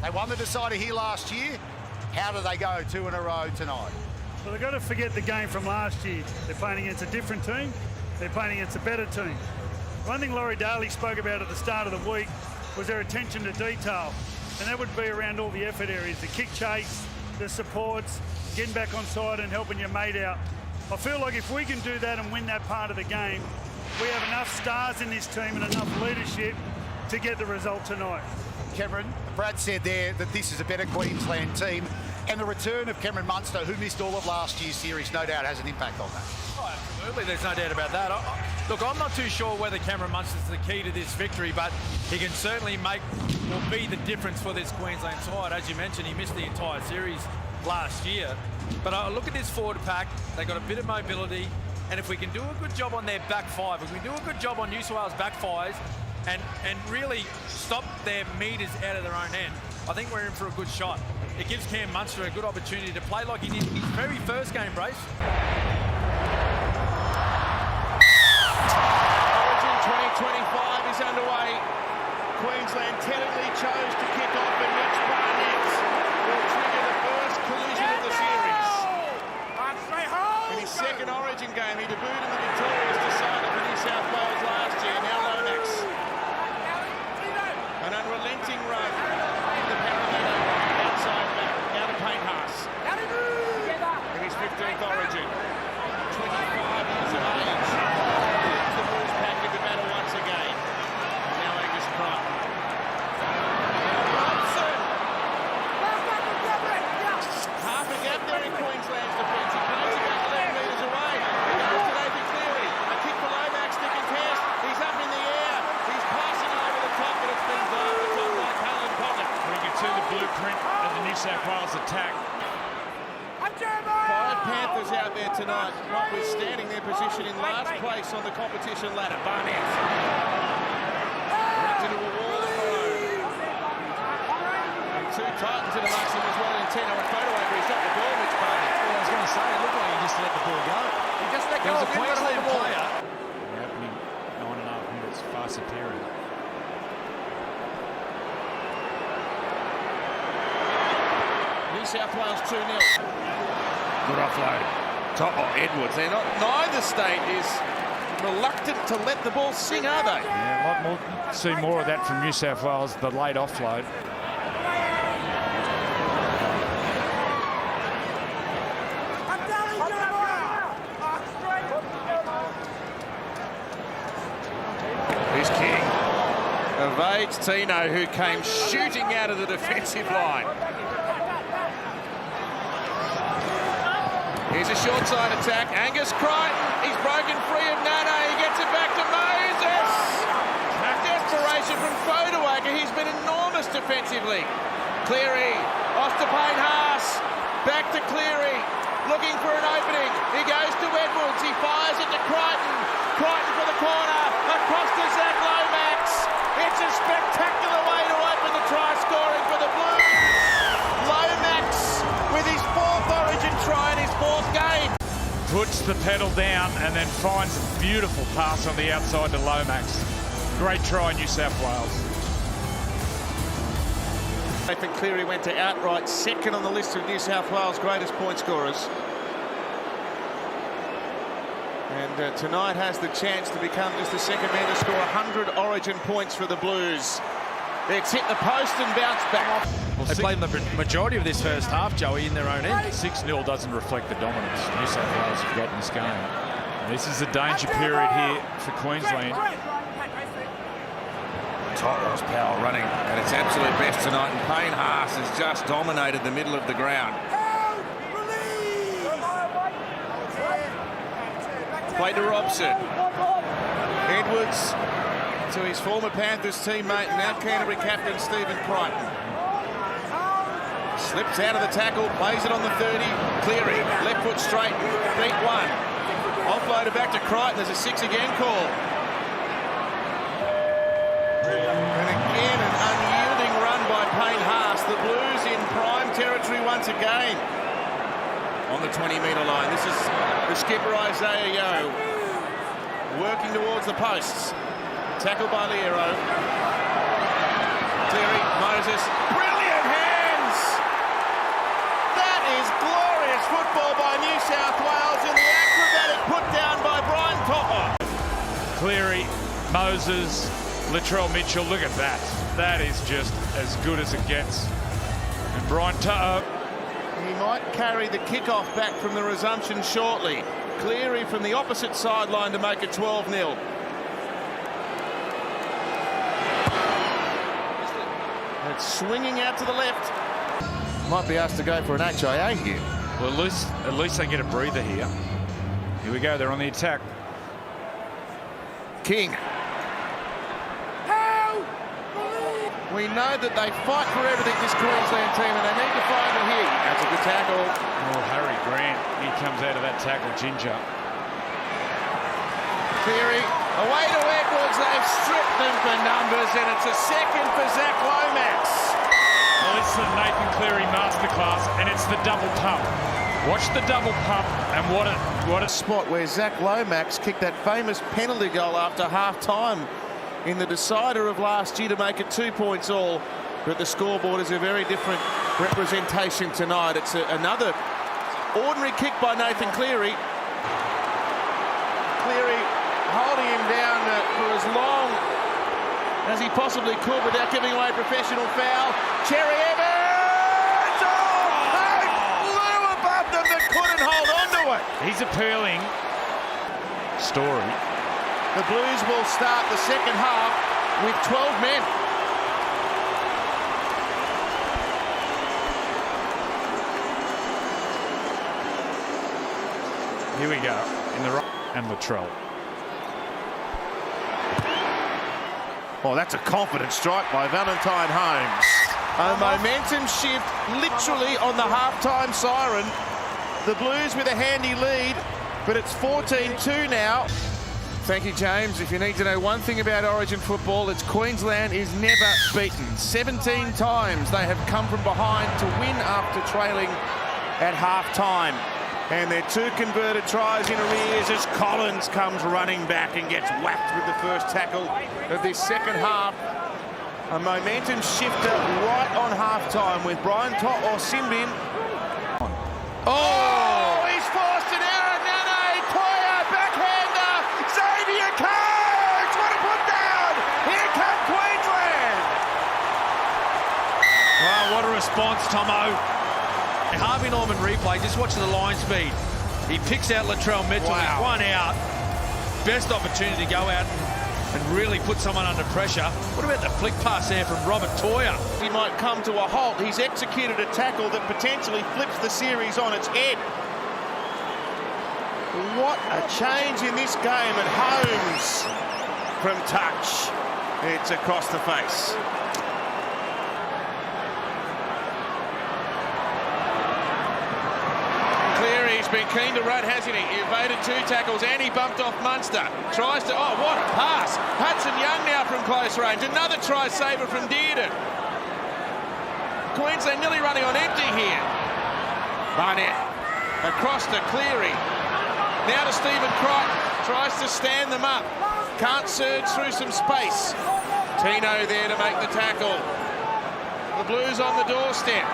They won the decider here last year. How do they go 2 in a row tonight? Well, they've got to forget the game from last year. They're playing against a different team. They're playing against a better team. One thing Laurie Daly spoke about at the start of the week was their attention to detail. And that would be around all the effort areas, the kick chase, the supports, getting back on side and helping your mate out. I feel like if we can do that and win that part of the game, we have enough stars in this team and enough leadership to get the result tonight. Cameron, Brad said there that this is a better Queensland team, and the return of Cameron Munster, who missed all of last year's series, no doubt has an impact on that. Oh, absolutely, there's no doubt about that. Look, I'm not too sure whether Cameron Munster's the key to this victory, but he can certainly will be the difference for this Queensland side. As you mentioned, he missed the entire series last year. But look at this forward pack. They've got a bit of mobility, and if we can do a good job on their back five, if we do a good job on New South Wales back fives, and really stop their meters out of their own end, I think we're in for a good shot. It gives Cam Munster a good opportunity to play like he did in his very first game, Brace. Origin 2025 is underway. Queensland tentatively chose to kick off, and Mitch Barnett will trigger the first collision of the series. In his second Origin game, he debuted in the victorious decider for New South Wales last year. Now Lomax. An unrelenting run in the Parramatta outside back. Now to Payne Haas. In his 15th Origin. 25 years of age. The Blues pack in the battle once again. Now Angus Crichton. Robson. Half a gap there in Queensland's defence. He plays about 11 metres away. He goes to Nathan Cleary. A kick for Lomax to contest. He's up in the air. He's passing over the top, but it's been over the top by Cullen Potter. We can see the blueprint of the New South Wales attack. 5 Panthers out there tonight, notwithstanding their position in last place on the competition ladder. Barnett runs into a wall of Maroons. And 2 Titans in amongst them as well in 10. A photo over, he's got the ball, Mitch Barnett. Well, I was going to say, it looked like he just let the ball go. He just let go There was of a him, Queensland but player. The opening 9.5 minutes, far superior. New South Wales 2-0. Good offload. Top of Edwards. They're not. Neither state is reluctant to let the ball sing, are they? Yeah, a lot more. See more of that from New South Wales, the late offload. Here's King. Evades Tino, who came shooting out of the defensive line. Here's a short side attack. Angus Crichton, he's broken free of Nana. He gets it back to Moses. Desperation from Fodawaker. He's been enormous defensively. Cleary, off to Payne Haas. Back to Cleary, looking for an opening. He goes to Edwards. He fires it to Crichton. Crichton for the corner. Across to Zach Lomax. It's a spectacular way to open the try scoring for the Blues. Lomax with his 4th Origin try in his 4th game. Puts the pedal down and then finds a beautiful pass on the outside to Lomax. Great try, New South Wales. Nathan Cleary went to outright second on the list of New South Wales greatest point scorers. And tonight has the chance to become just the second man to score 100 Origin points for the Blues. It's hit the post and bounced back. Well, they played the majority of this first half, Joey, in their own end. 6-0 doesn't reflect the dominance New South Wales have got in this game. This is a danger period here for Queensland. Top horsepower running at its absolute best tonight, and Payne Haas has just dominated the middle of the ground. Play to Robson. Edwards to his former Panthers teammate, now Canterbury captain Stephen Crichton. Slips out of the tackle, plays it on the 30. Cleary, left foot straight, beat 1. Offloaded back to Crichton, there's a 6 again call. And again, an unyielding run by Payne Haas. The Blues in prime territory once again. On the 20-metre line, this is the skipper Isaiah Yeo working towards the posts. Tackled by Liero. Cleary, Moses, brilliant Moses, Latrell Mitchell, look at that. That is just as good as it gets. And Brian He might carry the kickoff back from the resumption shortly. Cleary from the opposite sideline to make it 12-0. It's swinging out to the left. Might be asked to go for an HIA here. Well, at least they get a breather here. Here we go, they're on the attack. King. We know that they fight for everything, this Queensland team, and they need to find it here. That's a good tackle. Oh, Harry Grant, he comes out of that tackle, Ginger. Cleary, away to Edwards. They've stripped them for numbers, and it's a second for Zach Lomax. Well, it's the Nathan Cleary masterclass, and it's the double pump. Watch the double pump, and what a spot where Zach Lomax kicked that famous penalty goal after half-time in the decider of last year to make it 2 points all. But the scoreboard is a very different representation tonight. It's another ordinary kick by Nathan Cleary. Cleary holding him down for as long as he possibly could without giving away a professional foul. Cherry Evans! Oh, they flew above them that couldn't hold on to it. He's appealing. Story. The Blues will start the second half with 12 men. Here we go. In the right. And Latrell. Oh, that's a confident strike by Valentine Holmes. A momentum shift literally on the halftime siren. The Blues with a handy lead, but it's 14-2 now. Thank you, James. If you need to know one thing about Origin football, it's Queensland is never beaten. 17 times they have come from behind to win after trailing at half-time. And their 2 converted tries in arrears as Collins comes running back and gets whacked with the first tackle of this second half. A momentum shifter right on half-time with Brian Simbin. Oh, he's forced an error. Nane, Toya, backhander. Xavier Coates, what a put down. Here come Queensland. Wow, what a response, Tomo. Harvey Norman replay, just watch the line speed. He picks out Latrell Mitchell, Wow. He's one out. Best opportunity to go out and really put someone under pressure. What about the flick pass there from Robert Toya? He might come to a halt. He's executed a tackle that potentially flips the series on its head. What a change in this game, and Holmes from touch. It's across the face. Cleary's been keen to run, hasn't he? He evaded 2 tackles and he bumped off Munster. Tries to, oh, what a pass. Hudson Young now from close range. Another try saver from Dearden. Queensland nearly running on empty here. Barnett across to Cleary. Now to Stephen Crichton. Tries to stand them up. Can't surge through some space. Tino there to make the tackle. The Blues on the doorstep.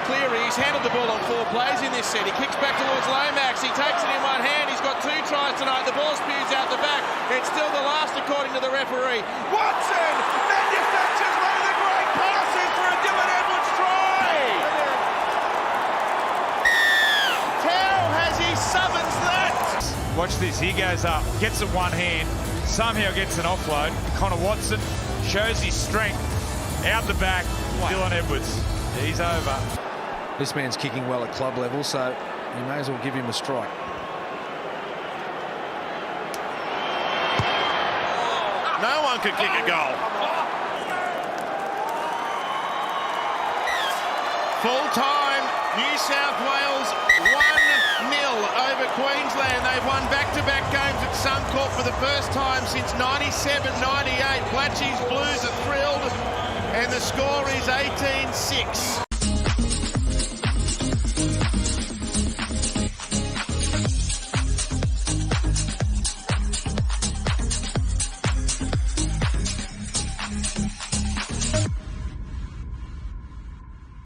Cleary, he's handled the ball on 4 plays in this set. He kicks back towards Lomax. He takes it in one hand. He's got 2 tries tonight. The ball spews out the back. It's still the last according to the referee. Watson manufactures one of the great passes for a Dylan Edwards try. Tao has he summons that. Watch this, he goes up, gets it one hand, somehow gets an offload. Connor Watson shows his strength. Out the back, Dylan Edwards. He's over. This man's kicking well at club level, so you may as well give him a strike. No one could kick a goal. Full time, New South Wales 1-0 over Queensland. They've won back-to-back games at Suncorp for the first time since 97-98. Blatchy's Blues are thrilled, and the score is 18-6.